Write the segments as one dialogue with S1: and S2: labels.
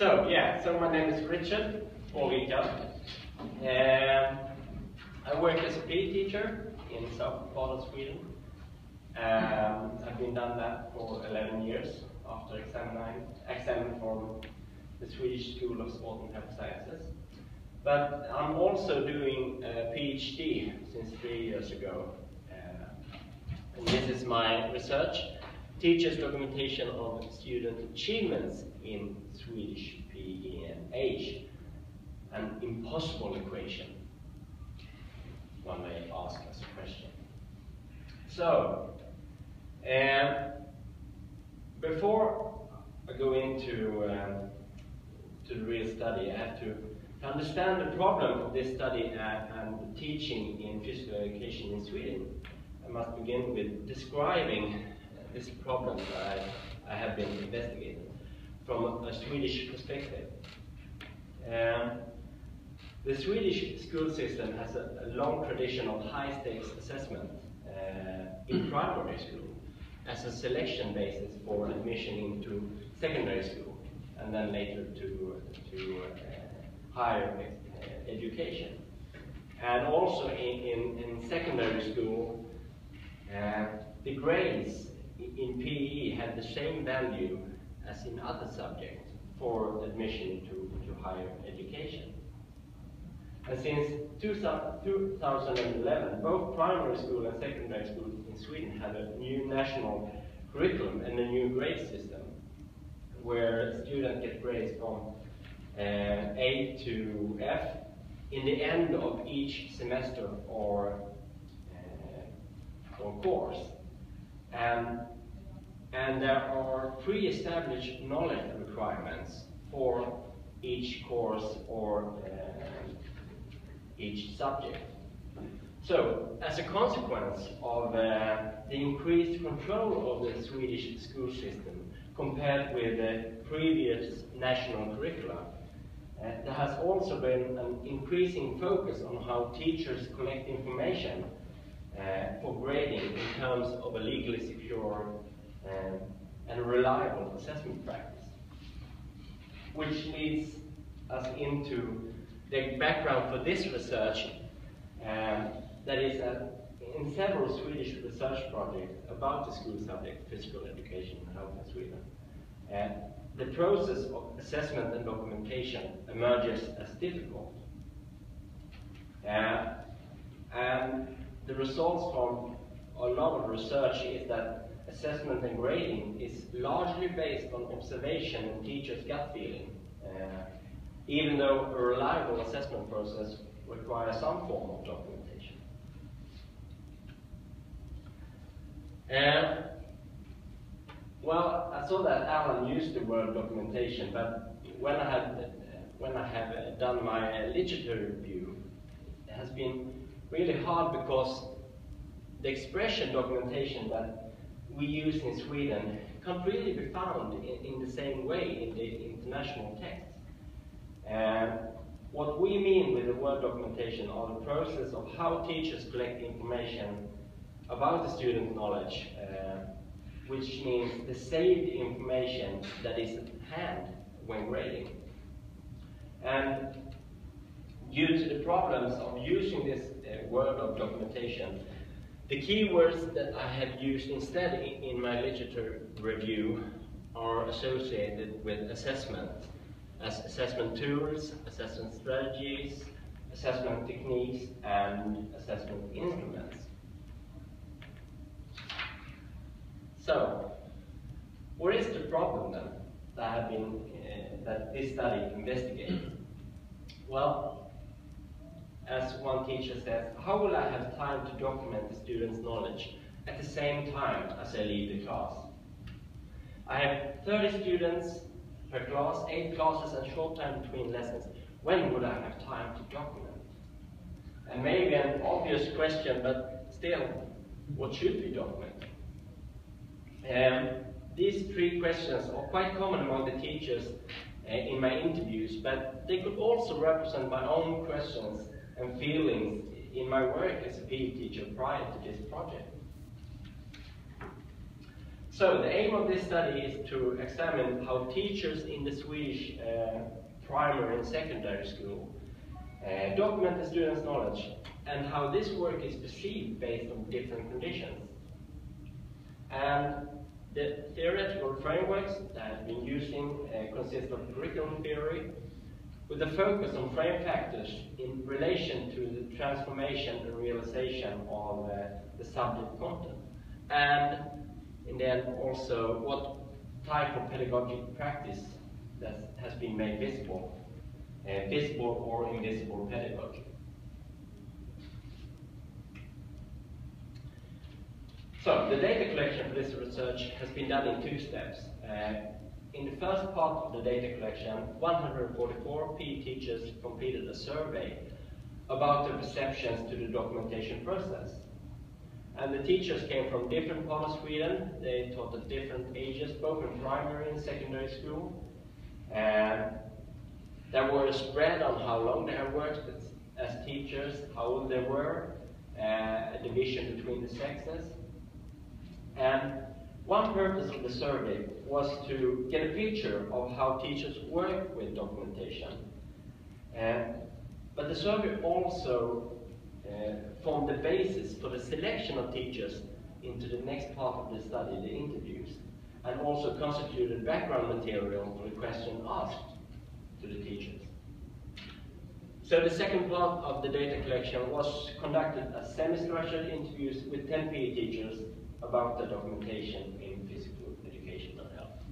S1: So my name is Richard Borvika. I work as a PE teacher in south part of Sweden. I've been done that for 11 years after examining from the Swedish School of Sport and Health Sciences. But I'm also doing a PhD since 3 years ago. And this is my research, teacher's documentation of student achievements in Swedish PEH, an impossible equation, one may ask as a question. So, before I go into to the real study, I have to understand the problem of this study and teaching in physical education in Sweden. I must begin with describing this problem that I have been investigating from a Swedish perspective. The Swedish school system has a long tradition of high-stakes assessment in primary school as a selection basis for admission into secondary school and then later to higher education. And also in secondary school, the grades in PE have the same value as in other subjects for admission to higher education. And since 2011, both primary school and secondary school in Sweden have a new national curriculum and a new grade system, where students get grades from A to F in the end of each semester or course. And there are pre-established knowledge requirements for each course or each subject. So, as a consequence of the increased control of the Swedish school system compared with the previous national curricula, there has also been an increasing focus on how teachers collect information for grading in terms of a legally secure and reliable assessment practice. Which leads us into the background for this research, that is that in several Swedish research projects about the school subject physical education and health in Sweden, the process of assessment and documentation emerges as difficult. And the results from a lot of research is that assessment and grading is largely based on observation and teachers' gut feeling, even though a reliable assessment process requires some form of documentation. Well, I saw that Alan used the word documentation, but when I have done my literature review, it has been really hard because the expression documentation that we use in Sweden can't really be found in the same way in the international texts. What we mean with the word documentation are the process of how teachers collect information about the student knowledge, which means the saved information that is at hand when grading. And due to the problems of using this word of documentation, the keywords that I have used instead in my literature review are associated with assessment, as assessment tools, assessment strategies, assessment techniques, and assessment instruments. So, what is the problem then that this study investigated? Well, as one teacher says, how will I have time to document the student's knowledge at the same time as I leave the class? I have 30 students per class, 8 classes and short time between lessons. When would I have time to document? And maybe an obvious question, but still, what should we document? These 3 questions are quite common among the teachers in my interviews, but they could also represent my own questions and feelings in my work as a PE teacher prior to this project. So the aim of this study is to examine how teachers in the Swedish primary and secondary school document the students' knowledge and how this work is perceived based on different conditions. And the theoretical frameworks that have been using consist of curriculum theory with a focus on frame factors in relation to the transformation and realization of the subject content. And then also what type of pedagogic practice that has been made visible, visible or invisible pedagogy. So the data collection for this research has been done in 2 steps. In the first part of the data collection, 144 PE teachers completed a survey about their perceptions to the documentation process. And the teachers came from different parts of Sweden. They taught at different ages, both in primary and secondary school. There were a spread on how long they have worked as teachers, how old they were, a division between the sexes. And one purpose of the survey was to get a picture of how teachers work with documentation. But the survey also formed the basis for the selection of teachers into the next part of the study, the interviews, and also constituted background material for the question asked to the teachers. So the second part of the data collection was conducted as semi-structured interviews with 10 PE teachers about the documentation in physical education and health.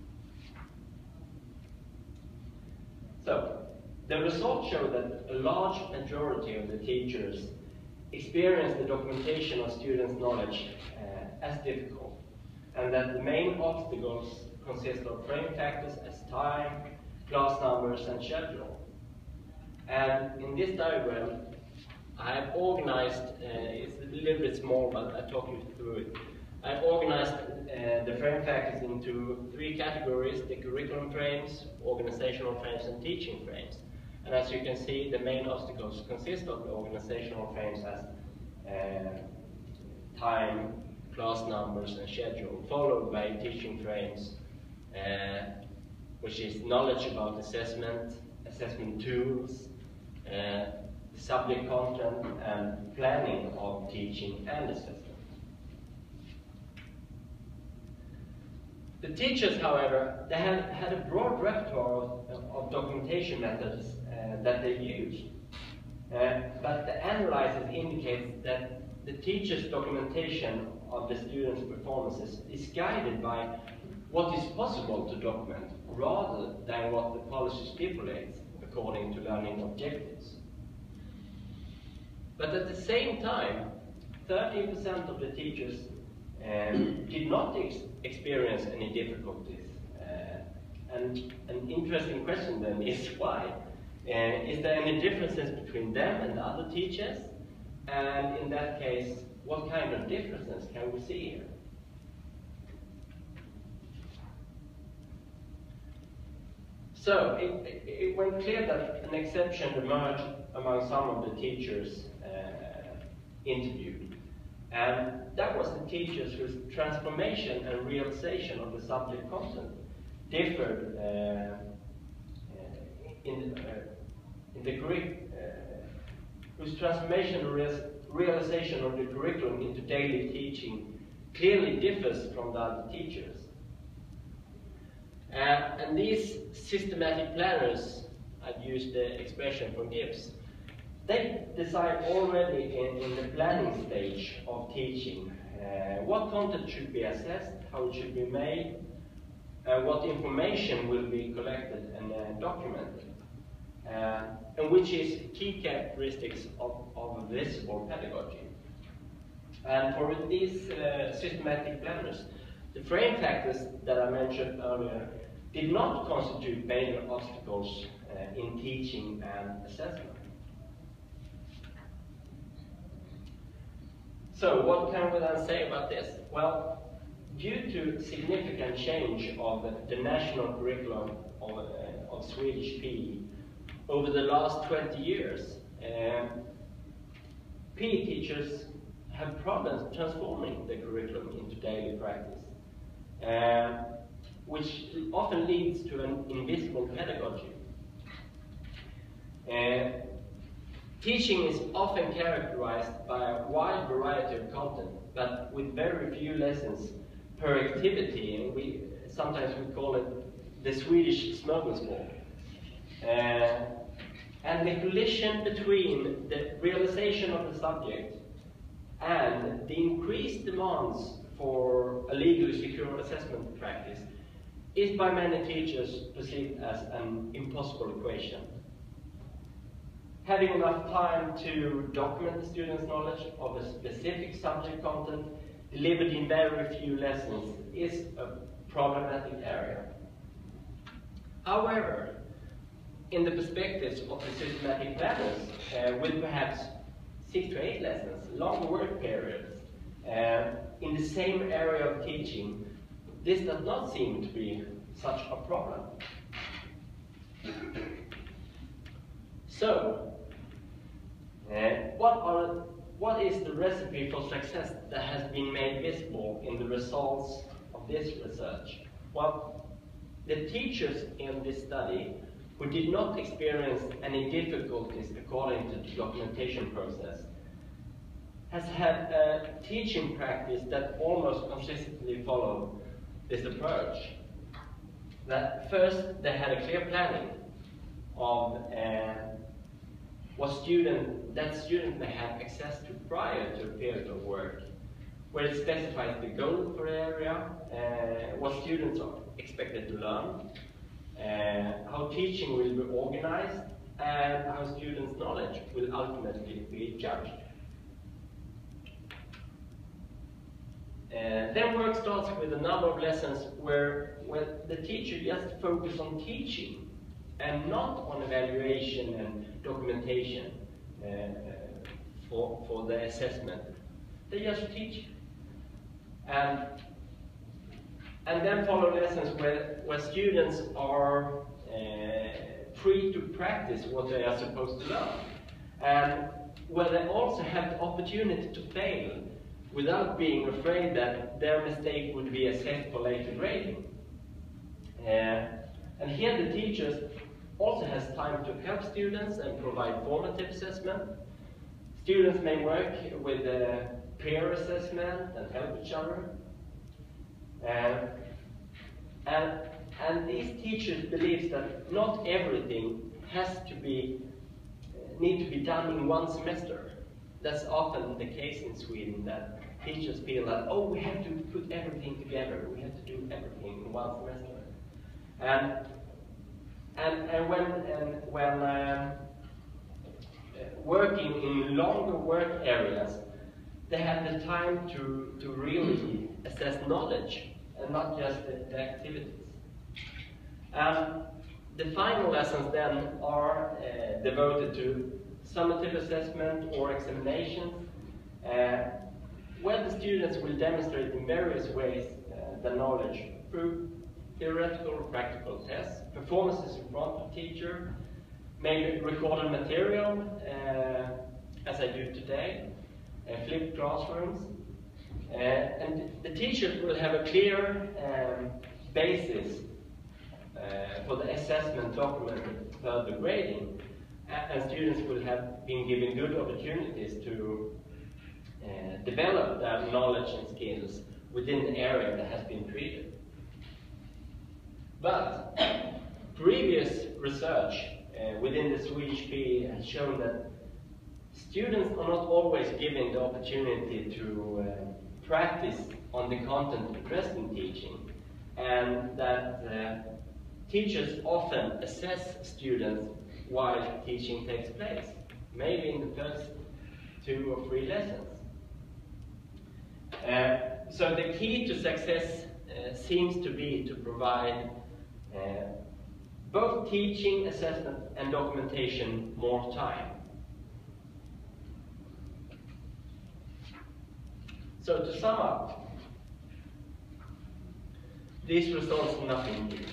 S1: So, the results show that a large majority of the teachers experience the documentation of students' knowledge as difficult, and that the main obstacles consist of frame factors as time, class numbers, and schedule. And in this diagram, I have organized, it's a little bit small, but I'll talk you through it. I've organized the frame factors into 3 categories: the curriculum frames, organizational frames, and teaching frames. And as you can see, the main obstacles consist of the organizational frames as time, class numbers, and schedule, followed by teaching frames, which is knowledge about assessment, assessment tools, subject content, and planning of teaching and assessment. The teachers, however, they had a broad repertoire of documentation methods that they used, but the analysis indicates that the teacher's documentation of the students' performances is guided by what is possible to document rather than what the policy stipulates according to learning objectives. But at the same time, 13% of the teachers did not experience any difficulties. And an interesting question then is why? Is there any differences between them and the other teachers? And in that case, what kind of differences can we see here? So it went clear that an exception emerged among some of the teachers interviewed. And that was the teachers whose transformation and realization of the subject content differed whose transformation and realization of the curriculum into daily teaching clearly differs from the other teachers. And these systematic planners, I've used the expression from Gibbs, they decide already in the planning stage of teaching what content should be assessed, how it should be made, what information will be collected and documented, and which is key characteristics of visible pedagogy. And for these systematic planners, the frame factors that I mentioned earlier did not constitute major obstacles in teaching and assessment. So what can we then say about this? Well, due to significant change of the national curriculum of Swedish PE over the last 20 years, PE teachers have problems transforming the curriculum into daily practice. which often leads to an invisible pedagogy. Teaching is often characterized by a wide variety of content, but with very few lessons per activity, and sometimes we call it the Swedish smorgasbord. And the collision between the realization of the subject and the increased demands for a legally secure assessment practice is by many teachers perceived as an impossible equation. Having enough time to document the student's knowledge of a specific subject content delivered in very few lessons is a problematic area. However, in the perspectives of the systematic planners, with perhaps 6 to 8 lessons, longer work periods, in the same area of teaching, this does not seem to be such a problem. So, what is the recipe for success that has been made visible in the results of this research? Well, the teachers in this study who did not experience any difficulties according to the documentation process has had a teaching practice that almost consistently followed this approach. That first, they had a clear planning of what that student may have access to prior to a period of work, where it specifies the goal for the area, what students are expected to learn, how teaching will be organized, and how students' knowledge will ultimately be judged. Then work starts with a number of lessons where the teacher just focuses on teaching and not on evaluation and documentation for the assessment. They just teach. And then follow lessons where students are free to practice what they are supposed to learn, and where they also have the opportunity to fail without being afraid that their mistake would be assessed for later grading. And here the teachers also has time to help students and provide formative assessment. Students may work with peer assessment and help each other. And these teachers believe that not everything has to need to be done in one semester. That's often the case in Sweden, that teachers feel that, oh, we have to put everything together, we have to do everything in one semester. And when working in longer work areas, they have the time to really assess knowledge and not just the activities. The final lessons then are devoted to summative assessment or examinations, where the students will demonstrate in various ways the knowledge through theoretical or practical tests, performances in front of teacher, maybe recorded material, as I do today, flipped classrooms, and the teachers will have a clear basis for the assessment documented further grading, and students will have been given good opportunities to develop their knowledge and skills within the area that has been treated. But previous research within the Swedish PEH has shown that students are not always given the opportunity to practice on the content addressed in teaching, and that teachers often assess students while teaching takes place, maybe in the first 2 or 3 lessons. So the key to success seems to be to provide both teaching, assessment and documentation more time. So to sum up, these results are nothing new.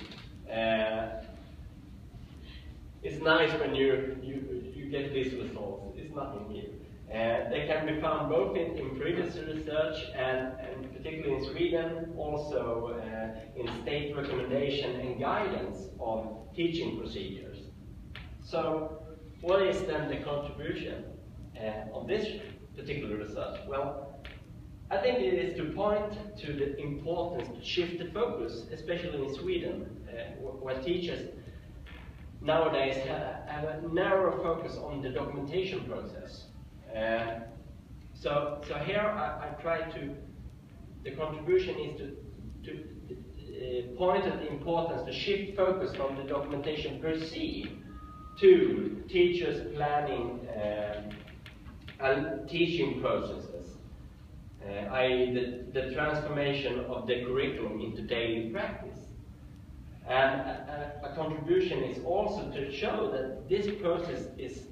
S1: It's nice when you get these results. It's nothing new. They can be found both in previous research and particularly in Sweden, also in state recommendation and guidance of teaching procedures. So, what is then the contribution of this particular research? Well, I think it is to point to the importance to shift the focus, especially in Sweden, where teachers nowadays have a narrow focus on the documentation process. So here I try to, the contribution is to point at the importance to shift focus from the documentation per se to teachers' planning and teaching processes, i.e. the transformation of the curriculum into daily practice. And a contribution is also to show that this process is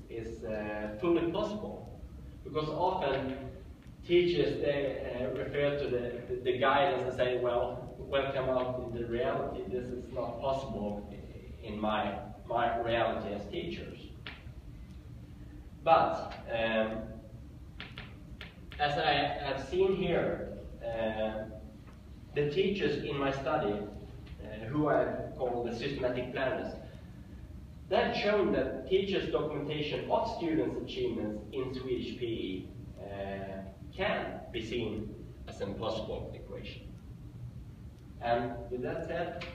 S1: fully possible. Because often teachers, they refer to the guidance and say, well, welcome out in the reality. This is not possible in my reality as teachers. But as I have seen here, the teachers in my study, who I call the systematic planners, that shown that teachers' documentation of students' achievements in Swedish PE can be seen as an impossible equation. And with that said,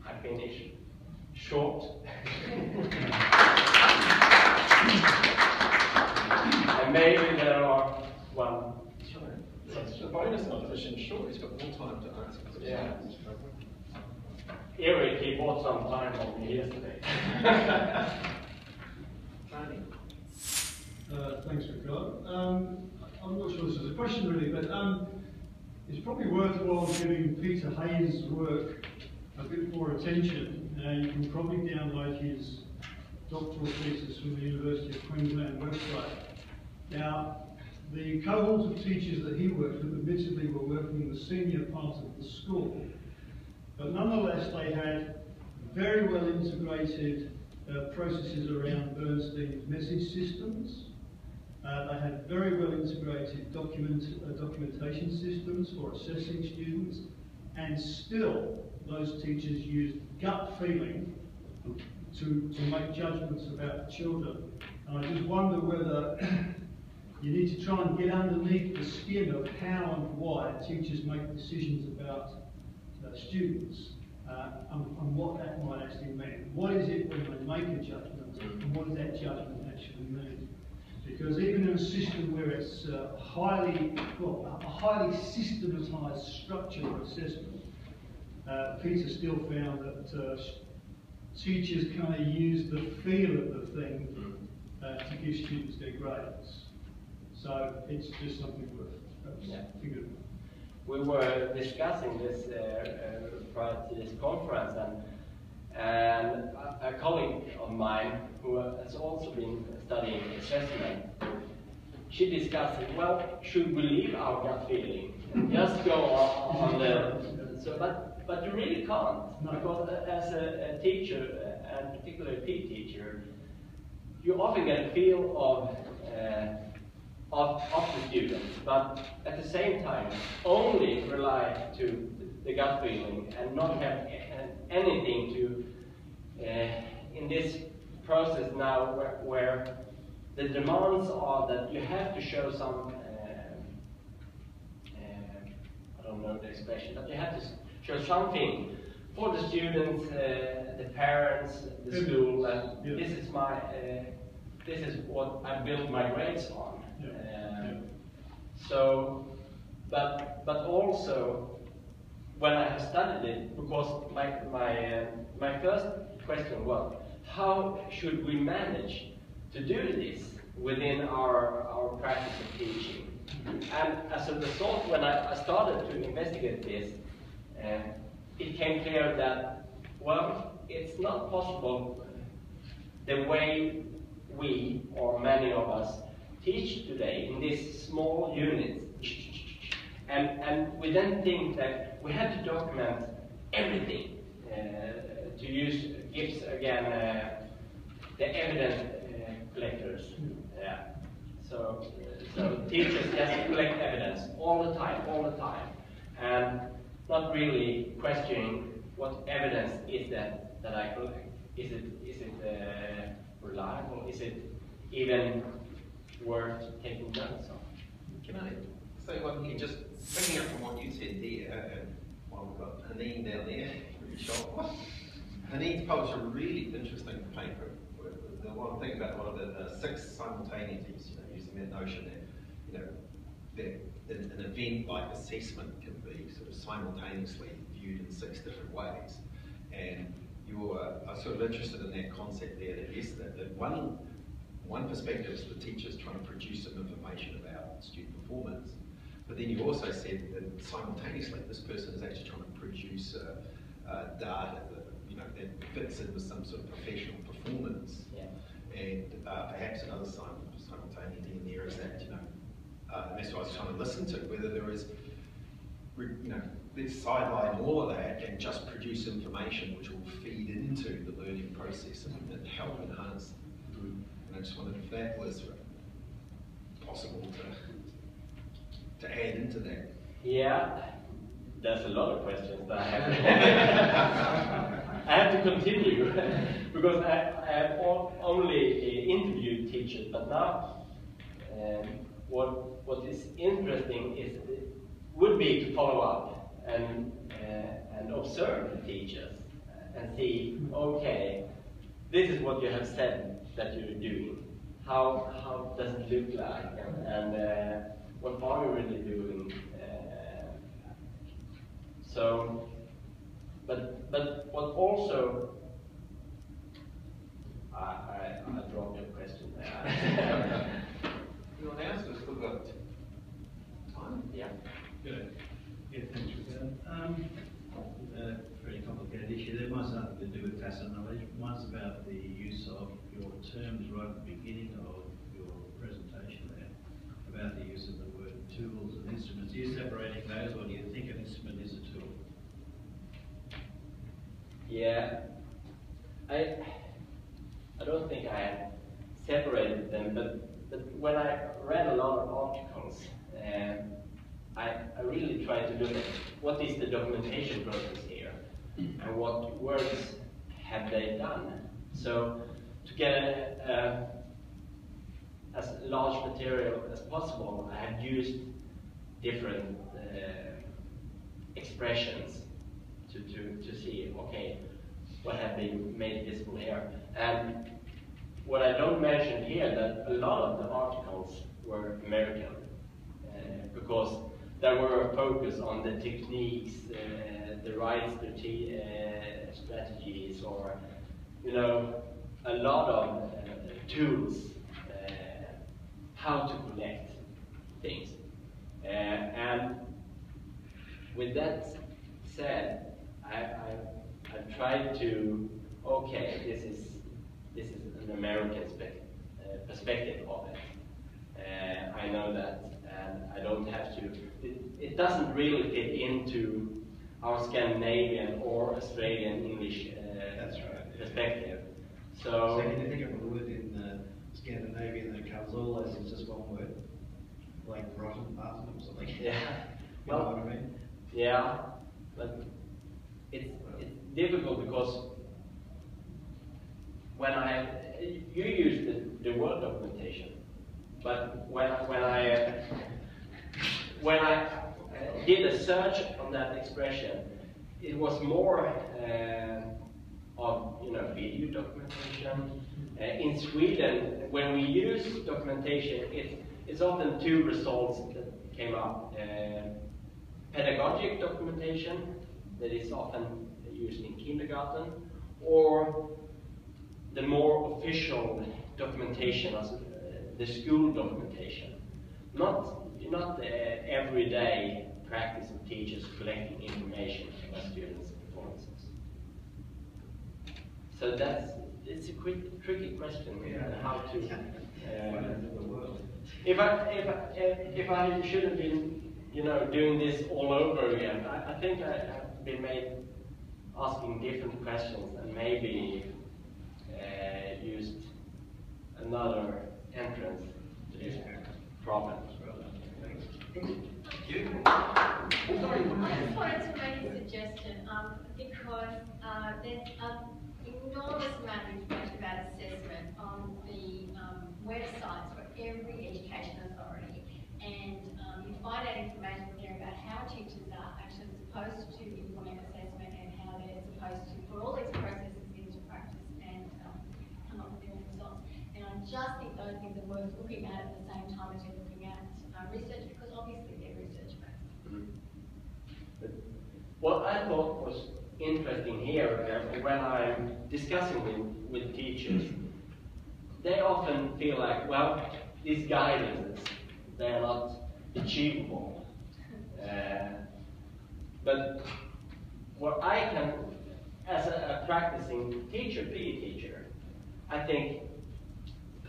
S1: I finish short. And maybe there are one.
S2: The bonus of finishing short, he's got more time to answer.
S1: Yeah. Eric, he bought some time on me yesterday.
S3: Thanks, Ricardo. I'm not sure this is a question really, but it's probably worthwhile giving Peter Hayes' work a bit more attention. You can probably download his doctoral thesis from the University of Queensland website. Now, the cohort of teachers that he worked with admittedly were working in the senior part of the school, but nonetheless they had very well integrated processes around Bernstein's message systems. They had very well integrated documentation systems for assessing students, and still those teachers used gut feeling to make judgments about the children. And I just wonder whether you need to try and get underneath the skin of how and why teachers make decisions about students and what that might actually mean. What is it when they make a judgment, and what does that judgment actually mean? Because even in a system where it's a highly systematized structure of assessment, Peter still found that teachers kind of use the feel of the thing to give students their grades. So it's just something worth thinking about.
S1: We were discussing this prior to this conference, and a colleague of mine who has also been studying assessment, she discussed, well, should we leave our gut feeling and just go on the... So, but you really can't, because as a teacher, and particularly a PE teacher, you often get a feel of the students, but at the same time only rely to the gut feeling and not have anything to in this process now where the demands are that you have to show some I don't know the expression, but you have to show something for the students, the parents, the school, and this is what I built my grades on. So, but also when I have studied it, because my first question was, how should we manage to do this within our practice of teaching? And as a result, when I started to investigate this, it became clear that, well, it's not possible the way we, or many of us, teach today in these small units. And we then think that we have to document everything, to use GIPS again, the evidence collectors. Yeah. So teachers just collect evidence all the time, and not really questioning what evidence is that I collect. Is it reliable? Is it even worth taking notes of?
S4: Can I say one thing, just picking up from what you said there, and while we've got Haneen down there, really sharp. Haneen's published a really interesting paper. The one thing about one of the 6 simultaneities, using that notion that, that an event like assessment can be sort of simultaneously viewed in 6 different ways. And you're sort of interested in that concept there, that yes, that one perspective is the teacher's trying to produce some information about student performance, but then you also said that simultaneously this person is actually trying to produce data that fits in with some sort of professional performance.
S1: Yeah.
S4: And perhaps another simultaneity in there is that, and that's what I was trying to listen to, whether there is, let's sideline all of that and just produce information which will feed into the learning process and help enhance. And I just wondered if that was possible to add into that.
S1: Yeah, there's a lot of questions that I have. I have to continue because I have only interviewed teachers, but now what is interesting would be to follow up and observe the teachers and see, okay, this is what you have said that you're doing. How does it look like, and what are you really doing? But what also, I dropped your question there.
S4: Anyone else? We've still got time.
S1: Yeah.
S5: Good. Yeah, thanks for that. Very complicated issue. There might have something to do with tacit knowledge. One's about the use of your terms right at the beginning of your presentation there, about the use of the word tools and instruments. Are you separating those, or do you think an instrument is a tool?
S1: Yeah, I don't think I have separated them, but when I read a lot of articles, I really tried to look at what is the documentation process here, and what works have they done. So to get as large material as possible, I have used different expressions to see, okay, what have been made visible here. And what I don't mention here, that a lot of the articles were American, because there were a focus on the techniques, the right strategies, or a lot of tools, how to connect things. And with that said, I've tried to, okay, this is an American perspective of it. I know that, and I don't have to. It doesn't really fit into our Scandinavian or Australian English perspective.
S5: So can you think of a word in Scandinavian that covers all those in just one word, like rotten or something?
S1: Yeah.
S5: You know what I mean?
S1: Yeah, but it's difficult because when you use the word documentation, but when I did a search on that expression, it was more of video documentation. In Sweden, when we use documentation, it's often 2 results that came up. Pedagogic documentation, that is often used in kindergarten, or the more official documentation, as the school documentation. Not the everyday practice of teachers collecting information about students' performances. So it's a tricky question, how to. If I should have been, doing this all over again, I think I have been asking different questions and maybe used another entrance to this problem.
S4: Thank you.
S6: I just wanted to make a suggestion because there's an enormous amount of information about assessment on the websites for every education authority, and you find out information there about how teachers are actually supposed to implement assessment and how they're supposed to put all these processes into practice and come up with their own results. And I just think those things are worth looking at the same time as you're looking at research, because obviously they're research-based.
S1: But what I thought was interesting here, when I'm discussing with teachers, they often feel like, well, these guidances, they're not achievable. But what I can, as a practicing teacher, PE teacher, I think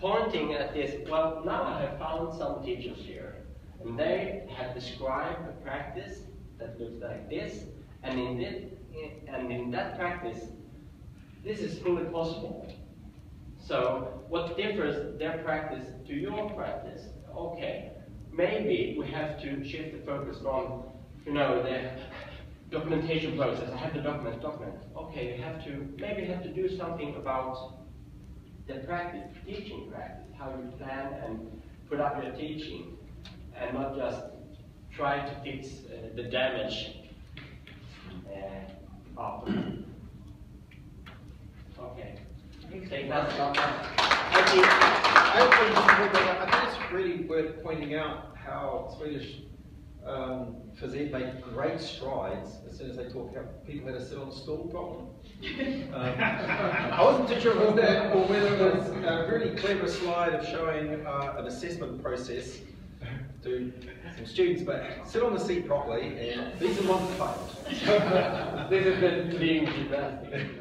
S1: pointing at this, well, now I have found some teachers here, and they have described a practice that looks like this, and in that practice, this is fully possible. So what differs their practice to your practice? Okay, maybe we have to shift the focus from, the documentation process. I have the document. Okay, maybe you have to do something about the practice, teaching practice, how you plan and put up your teaching, and not just try to fix the damage after. Okay. Take that.
S4: I think it's really worth pointing out how Swedish PHYS made great strides as soon as they talked about people had a sit on a stool problem. I wasn't too sure if it was that or whether it was a really clever slide of showing an assessment process to some students, but sit on the seat properly, and these are ones that failed.
S1: This is the being gymnastics.